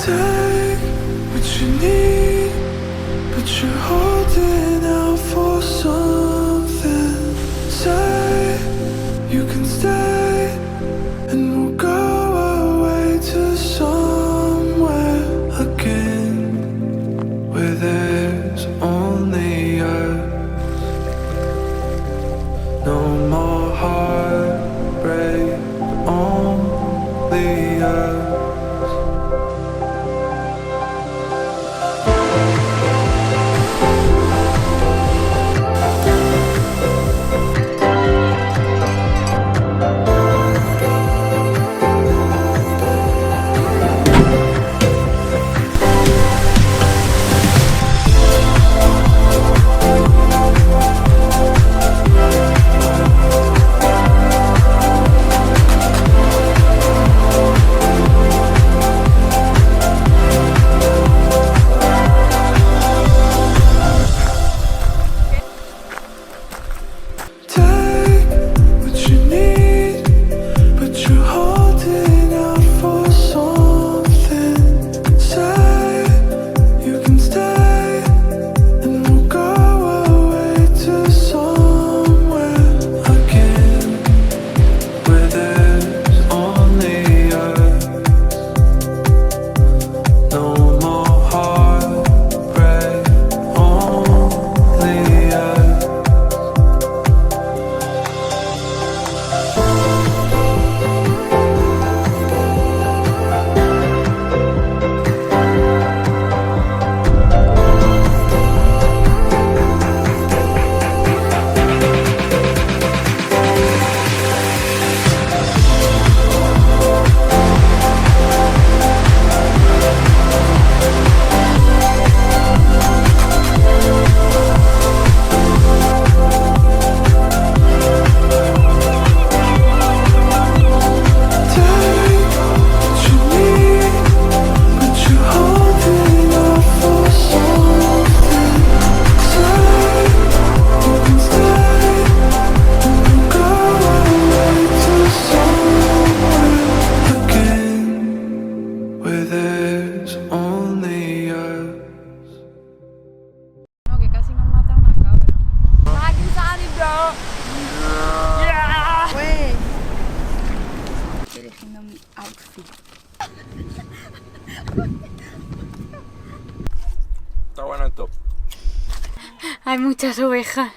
Take what you need, but you're holding out for something. Say you can stay, and we'll go away to somewhere again, where there's only us. No more heartbreak, only us. Está bueno esto. Hay muchas ovejas.